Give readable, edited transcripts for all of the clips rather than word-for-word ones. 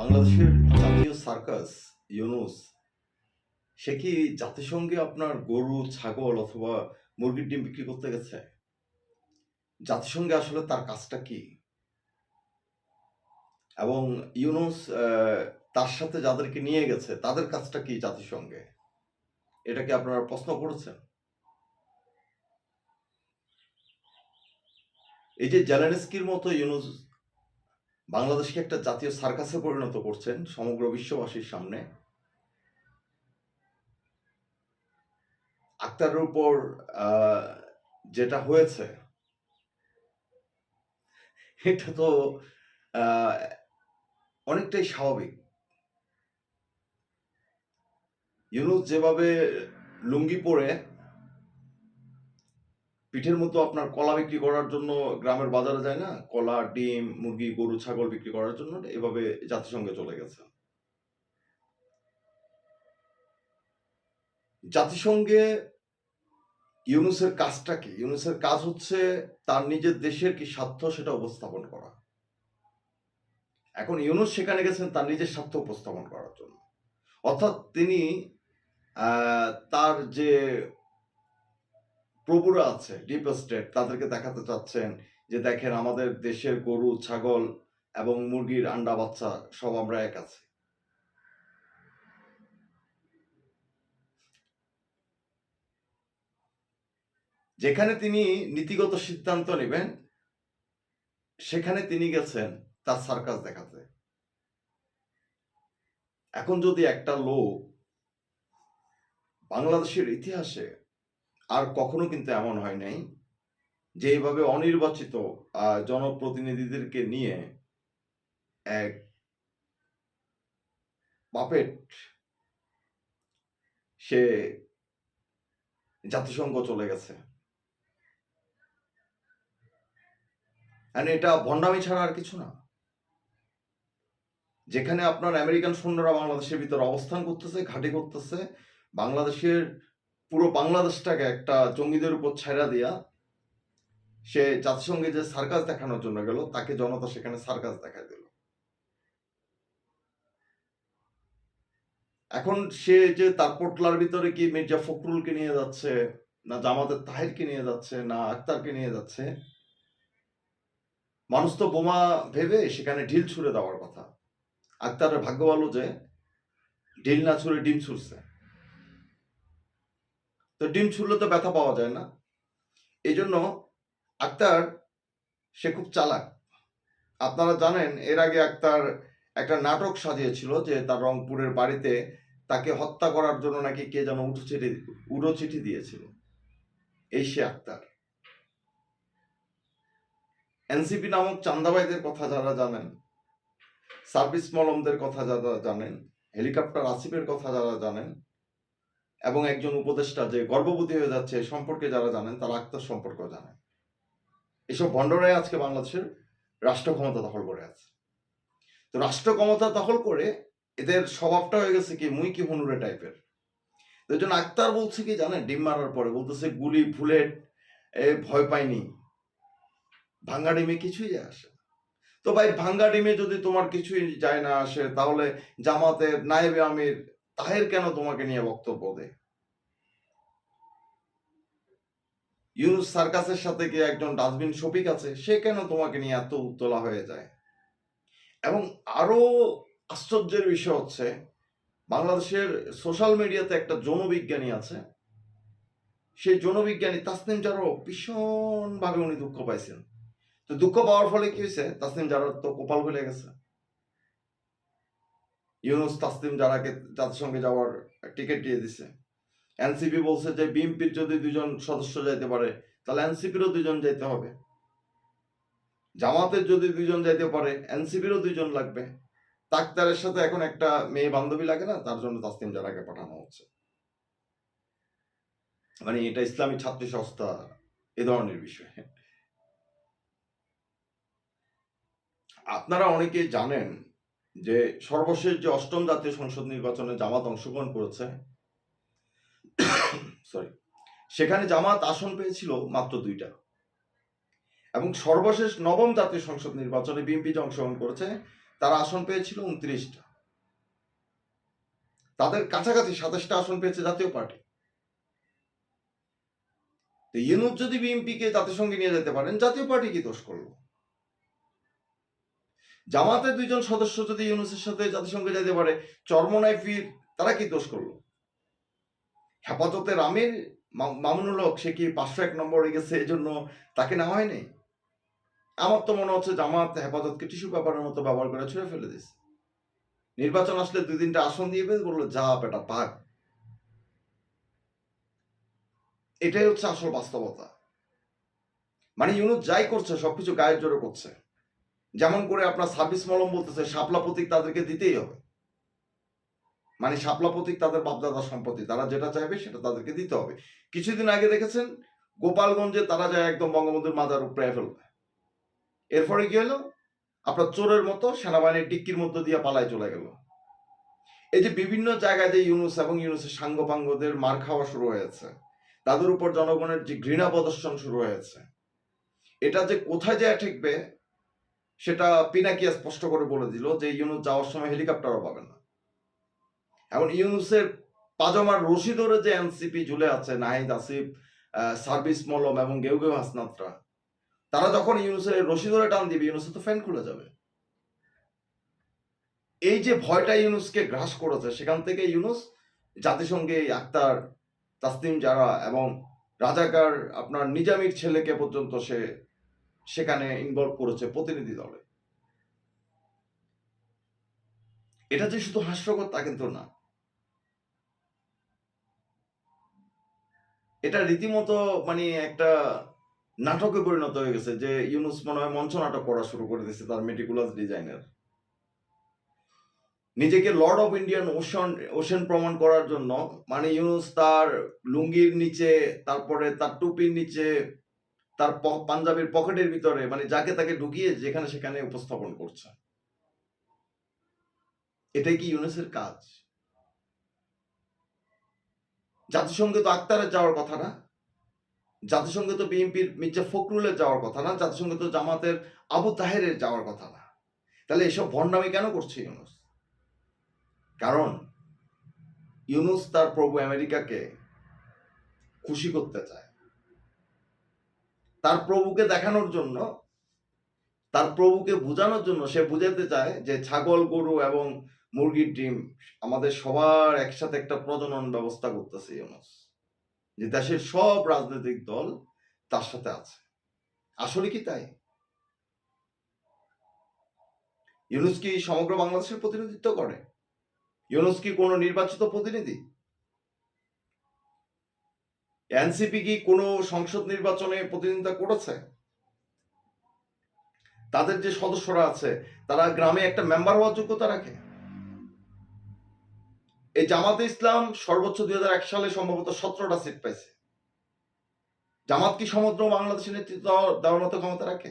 বাংলাদেশের জাতীয় সার্কাস ইউনুস সে কি জাতিসংঘে আপনার গরু ছাগল অথবা মুরগির ডিম বিক্রি করতে গেছে? জাতিসংঘে আসলে তার কাজটা কি? এবং ইউনুস তার সাথে যাদেরকে নিয়ে গেছে তাদের কাজটা কি জাতিসংঘে? এটা কি আপনারা প্রশ্ন করেছেন? এই যে জেলেনস্কির মতো ইউনুস বাংলাদেশকে একটা জাতীয় সার্কাসে পরিণত করছেন সমগ্র বিশ্ববাসীর সামনে। আক্তারের উপর যেটা হয়েছে এটা তো অনেকটাই স্বাভাবিক। ইউনুস যেভাবে লুঙ্গি পরে পিঠের মতো আপনার কলা বিক্রি করার জন্য গ্রামের বাজারে যায় না, কলা, ডিম, মুরগি, গরু, ছাগল বিক্রি করার জন্য এভাবে জাতিসংঘে চলে গেছে। জাতিসংঘে ইউনুসের কাজটা কি? ইউনুসের কাজ হচ্ছে তার নিজের দেশের কি স্বার্থ সেটা উপস্থাপন করা। এখন ইউনুস সেখানে গেছেন তার নিজের স্বার্থ উপস্থাপন করার জন্য। অর্থাৎ তিনি তার যে প্রভুরা আছে ডিপ স্টেট তাদেরকে দেখাতে চাচ্ছেন যে দেখেন আমাদের দেশের গরু, ছাগল এবং মুরগির আন্ডা বাচ্চা সব আমরা এক আছি। যেখানে তিনি নীতিগত সিদ্ধান্ত নেবেন সেখানে তিনি গেছেন তার সার্কাস দেখাতে। এখন যদি একটা লোক বাংলাদেশের ইতিহাসে আর কখনো কিন্তু এমন হয় নাই যে এইভাবে অনির্বাচিত জনপ্রতিনিধিদেরকে নিয়ে এক পাপেট সে জাতিসংঘ চলে গেছে। এটা ভণ্ডামি ছাড়া আর কিছু না। যেখানে আপনার আমেরিকান সৈন্যরা বাংলাদেশের ভিতরে অবস্থান করতেছে, ঘাঁটি করতেছে, বাংলাদেশের পুরো বাংলাদেশটাকে একটা জঙ্গিদের উপর ছাইড়া দিয়া সে জাতিসংঘে যে সার্কাস দেখানোর জন্য গেল তাকে জনতা সেখানে সার্কাস দেখায় দিল। এখন সে যে তার পোটলার ভিতরে কি মির্জা ফখরুলকে নিয়ে যাচ্ছে, না জামাতের তাহেরকে নিয়ে যাচ্ছে, না আক্তারকে নিয়ে যাচ্ছে, মানুষ তো বোমা ভেবে সেখানে ঢিল ছুড়ে দেওয়ার কথা। আক্তারের ভাগ্য ভালো যে ঢিল না ছুড়ে ডিম ছুড়ছে। তো ডিম ছুড়লে তো ব্যথা পাওয়া যায় না, এই জন্য আক্তার সে খুব চালাক। আপনারা জানেন এর আগে আক্তার একটা নাটক সাজিয়েছিল যে তার রংপুরের বাড়িতে তাকে হত্যা করার জন্য নাকি কে যেন উড়ো চিঠি দিয়েছিল। এই সে আক্তার। এনসিপি নামক চান্দাবাইদের কথা যারা জানেন, সার্ভিস মলমদের কথা যারা জানেন, হেলিকপ্টার আসিফের কথা যারা জানেন, এবং একজন উপদেষ্টা যে গর্ভবতী হয়ে যাচ্ছে সম্পর্কে যারা জানেন তারা আক্তার সম্পর্কেও জানেন। এসব ভণ্ডরাই আজকে বাংলাদেশের রাষ্ট্র ক্ষমতা দখল করে আছে। তো রাষ্ট্র ক্ষমতা দখল করে এদের স্বভাবটা হয়ে গেছে কি মুই কি হুনুরে টাইপের। এই জন্য আক্তার বলছে কি জানেন, ডিম মারার পরে বলতেছে গুলি বুলেট ভয় পাইনি, ভাঙ্গা ডিমে কিছুই যায় আসে। তো ভাই ভাঙ্গা ডিমে যদি তোমার কিছুই যায় না আসে তাহলে জামাতের নায়েবে আমির তাহের কেন তোমাকে নিয়ে বক্তব্য দেয়? ইউনুস সার্কাসের সাথে কি একজন ডাস্টবিন শফিক আছে, সে কেন তোমাকে নিয়ে এত উত্তলা হয়ে যায়? এবং আরো আশ্চর্যের বিষয় হচ্ছে বাংলাদেশের সোশ্যাল মিডিয়াতে একটা যৌনবিজ্ঞানী আছে, সেই যৌনবিজ্ঞানী তাসনিম জারও ভীষণভাবে উনি দুঃখ পাইছেন। তো দুঃখ পাওয়ার ফলে কি হয়েছে, তাসনিম জারার তো কপাল খুলে গেছে। ইউনুস তাসনিম জারাকে জাতিসংঘে যাওয়ার টিকিট দিয়ে দিছে। এনসিপি বলছে যে বিএনপির যদি 2জন সদস্য যাইতে পারে তাহলে এনসিপিরও 2জন যাইতে হবে, জামাতের যদি 2জন যাইতে পারে এনসিপিরও 2জন লাগবে। তাকতারের সাথে এখন একটা মেয়ে বান্ধবী লাগে না, তার জন্য তাসনিম জারাকে পাঠানো হচ্ছে। এটা ইসলামী ছাত্রী সংস্থা এ ধরনের বিষয়। আপনারা অনেকেই জানেন যে সর্বশেষ যে 8ম জাতীয় সংসদ নির্বাচনে জামাত অংশগ্রহণ করেছে, সরি, সেখানে জামাত আসন পেয়েছিল মাত্র 2টা, এবং সর্বশেষ 9ম জাতীয় সংসদ নির্বাচনে বিএনপি যে অংশগ্রহণ করেছে তারা আসন পেয়েছিল 29টা, তাদের কাছাকাছি 27টা আসন পেয়েছে জাতীয় পার্টি। তো ইউনূস যদি বিএনপিকে জাতিসংঘে নিয়ে যেতে পারেন, জাতীয় পার্টি কি দোষ করলো? জামাতের 2জন সদস্য যদি ইউনূসের সাথে জাতিসংঘে যেতে পারে, চরমোনাই পীর তারা কি দোষ করলো? হেফাজতের আমির মামুনুল হক সে কি 501 নম্বরে গেছে এজন্য তাকে নেওয়া হয়নি? আমার তো মনে হচ্ছে জামাত হেফাজতকে টিস্যু পেপারের মতো ব্যবহার করে ছুঁড়ে ফেলে দিচ্ছে। নির্বাচন আসলে 2-3টা আসন দিয়ে বললো যা বেটা পাক। এটাই হচ্ছে আসল বাস্তবতা। মানে ইউনূস যাই করছে সবকিছু গায়ের জোরে করছে। যেমন করে আপনার 26 মলম বলতেছে শাপলা প্রতীক তাদেরকে দিতেই হবে। মানে শাপলা প্রতীক তাদের বাপদাদার সম্পত্তি, তারা যেটা চাইবে সেটা তাদেরকে দিতে হবে। কিছুদিন আগে দেখেছেন গোপালগঞ্জে তারা যায় একদম বঙ্গবন্ধুর মাজার উপরে ফেলবে। এরপরে কি হলো? আপনার চোরের মতো সেনাবাহিনীর ডিক্কির মধ্য দিয়ে পালায় চলে গেল। এই যে বিভিন্ন জায়গায় যে ইউনূস এবং ইউনূসের সাঙ্গপাঙ্গদের মার খাওয়া শুরু হয়েছে, তাদের উপর জনগণের যে ঘৃণা প্রদর্শন শুরু হয়েছে, এটা যে কোথায় যায় ঠেকবে সেটা পিনাকিয়া স্পষ্ট করে বলে দিল যে ইউনূস যাওয়ার সময় হেলিকপ্টারও পাবে না। এখন ইউনূসের পাজামার রশি ধরে যে এনসিপি ঝুলে আছে, নাহিদ আসিফ, সার্ভিস মলম এবং গেউ গেউ হাসনাতরা, তারা যখন ইউনূসের রশি ধরে টান দিবে, ইউনূসের তো ফ্যান খুলে যাবে। এই যে ভয়টা ইউনূসকে গ্রাস করেছে, সেখান থেকে ইউনূস জাতিসংঘে আক্তার, তাসনিম জারা এবং রাজাকার আপনার নিজামীর ছেলেকে পর্যন্ত সে সেখানে ইনভলভ করেছে প্রতিনিধি দলে। এটা যে শুধু হাস্যকর তা কিন্তু না, এটা রীতিমতো মানে একটা নাটকে পরিণত হয়ে গেছে যে ইউনূস মনে হয় মঞ্চ নাটক করা শুরু করে দিয়েছে তার মেটিকুলাস ডিজাইনের। নিজেকে লর্ড অফ ইন্ডিয়ান ওশেন প্রমাণ করার জন্য মানে ইউনূস তার লুঙ্গির নিচে, তারপরে তার টুপির নিচে, তার পাঞ্জাবির পকেটের ভিতরে মানে যাকে তাকে ঢুকিয়ে যেখানে সেখানে উপস্থাপন করছে। এটাই কি ইউনূসের কাজ? জাতিসংঘে তো আক্তারের যাওয়ার কথা না, জাতিসংঘে তো বিএনপির মির্জা ফখরুলের যাওয়ার কথা না, জাতিসংঘে তো জামাতের আবু তাহেরের যাওয়ার কথা না। তাহলে এসব ভণ্ডামি কেন করছে ইউনূস? কারণ ইউনূস তার প্রভু আমেরিকাকে খুশি করতে চায়, তার প্রভুকে দেখানোর জন্য, তার প্রভুকে বোঝানোর জন্য সে বুঝাতে চায় যে ছাগল, গরু এবং মুরগির ডিম আমাদের সবার একসাথে একটা প্রজনন ব্যবস্থা করতেছে ইউনূস, যে দেশের সব রাজনৈতিক দল তার সাথে আছে। আসলে কি তাই? ইউনূস কি সমগ্র বাংলাদেশের প্রতিনিধিত্ব করে? ইউনূস কি কোনো নির্বাচিত প্রতিনিধি? এনসিপি কি কোনো সংসদ নির্বাচনে প্রতিদ্বন্দ্বিতা করেছে? তাদের যে সদস্যরা আছে তারা গ্রামে একটা মেম্বার হওয়ার যোগ্যতা রাখে? এই জামাতে ইসলাম সর্বোচ্চ 2001 সালে সম্ভবত 17টা সিট পাইছে। জামাত কি সমগ্র বাংলাদেশের নেতৃত্ব দেওয়ার মতো ক্ষমতা রাখে?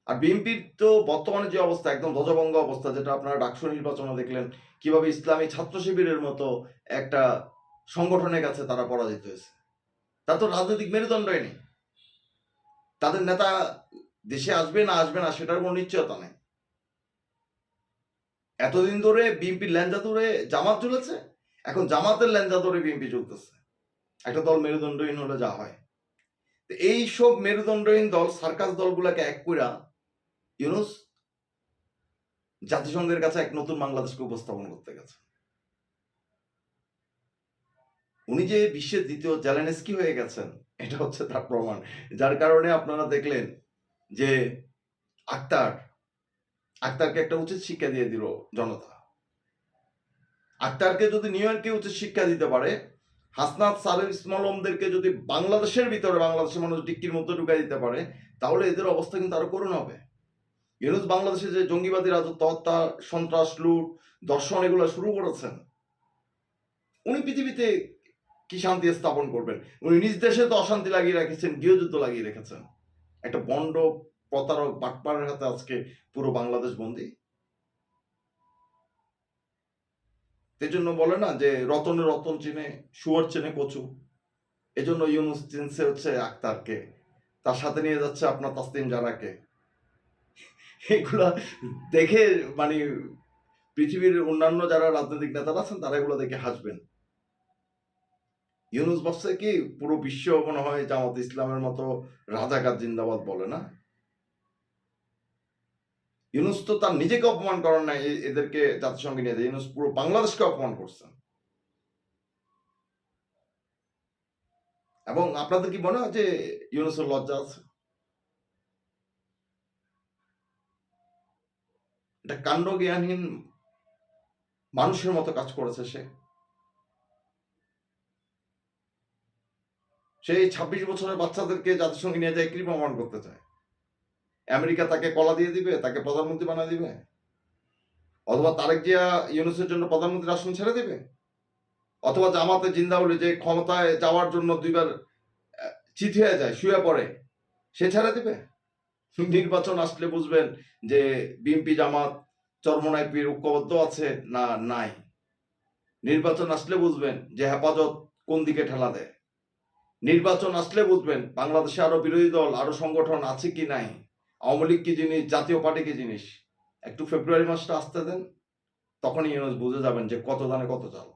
আর বিএনপির তো বর্তমানে যে অবস্থা, একদম ধ্বজভঙ্গ অবস্থা, যেটা আপনারা ডাকসু নির্বাচনে দেখলেন কিভাবে ইসলামী ছাত্র শিবিরের মতো একটা সংগঠনের কাছে তারা পরাজিত হয়েছে। তার তো রাজনৈতিক মেরুদণ্ডই নেই। তাদের নেতা দেশে আসবে না আসবে না সেটার কোনো নিশ্চয়তা নেই। এতদিন ধরে বিএনপির ল্যাঞ্জা ধরে জামাত ঝুলেছে, এখন জামাতের ল্যাঞ্জা ধরে বিএনপি চলতেছে। একটা দল মেরুদণ্ডহীন হলে যা হয়, এই সব মেরুদণ্ডহীন দল, সার্কাস দলগুলাকে এক কইরা ইউনূস জাতিসংঘের কাছে এক নতুন বাংলাদেশকে উপস্থাপন করতে গেছে। উনি যে বিশ্বের দ্বিতীয় জেলেনস্কি হয়ে গেছেন এটা হচ্ছে তার প্রমাণ, যার কারণে আপনারা দেখলেন যে আক্তারকে একটা উচিত শিক্ষা দিয়ে দিল জনতা। আক্তারকে যদি নিউ ইয়র্কে উচিত শিক্ষা দিতে পারে, হাসনাত, সার্ভিস মলমদেরকে যদি বাংলাদেশের ভিতরে বাংলাদেশের মানুষ ডিক্কির মধ্যে ঢুকাই দিতে পারে, তাহলে এদের অবস্থা কিন্তু আরো করুণ হবে। ইউনূস বাংলাদেশে যে জঙ্গিবাদী রাজত্ব, হত্যা, সন্ত্রাস, লুট, দর্শন এগুলো শুরু করেছেন, উনি পৃথিবীতে কি শান্তি স্থাপন করবেন? উনি নিজ দেশে তো অশান্তি লাগিয়ে রেখেছেন, গৃহযুদ্ধ লাগিয়ে রেখেছেন। একটা বন্ড প্রতারক বাটপারের হাতে আজকে পুরো বাংলাদেশ বন্দী। এই জন্য বলে না যে রতনে রতন চিনে, শুয়োর চেনে কচু। এজন্য ইউনূস চিনছে হচ্ছে আক্তারকে, তার সাথে নিয়ে যাচ্ছে আপনার তাসনিম জারাকে। এগুলা দেখে মানে পৃথিবীর অন্যান্য যারা রাজনৈতিক নেতারা আছেন তারা এগুলো দেখে হাসবেন। ইউনূস ভাবছে কি পুরো বিশ্ব মনে হয় জামাত ইসলামের মতো রাজাকার জিন্দাবাদ বলে না। ইউনূস তো তার নিজেকে অপমান করেন না এদেরকে জাতিসংঘে নিয়ে যায়। ইউনূস পুরো বাংলাদেশকে অপমান করছেন। এবং আপনাদের কি মনে হয় যে ইউনূসের লজ্জা আছে? এটা কাণ্ড জ্ঞানহীন মানুষের মতো কাজ করেছে সে। সেই ২৬ বছরের বাচ্চাদেরকে জাতিসংঘে নিয়ে যায় কি প্রমাণ করতে চায়? আমেরিকা তাকে কলা দিয়ে দিবে, তাকে প্রধানমন্ত্রী বানিয়ে দিবে, অথবা তারেক জিয়া ইউনূসের জন্য প্রধানমন্ত্রীর আসন ছেড়ে দিবে, অথবা জামাতে জিন্দাউলি যে ক্ষমতায় যাওয়ার জন্য ২ বার চিত হয়ে যায়, শুয়ে পড়ে, সে ছেড়ে দিবে? নির্বাচন আসলে বুঝবেন যে বিএনপি জামাত চরমোনাই পীর ঐক্যবদ্ধ আছে না নাই। নির্বাচন আসলে বুঝবেন যে হেফাজত কোন দিকে ঠেলা দেয়। নির্বাচন আসলে বুঝবেন বাংলাদেশে আরো বিরোধী দল আরো সংগঠন আছে কি নাই। আওয়ামী লীগ কি জিনিস, জাতীয় পার্টি কি জিনিস। একটু ফেব্রুয়ারি মাসটা আসতে দেন, তখনই ইউনূস বুঝে যাবেন যে কত দানে কত চাল।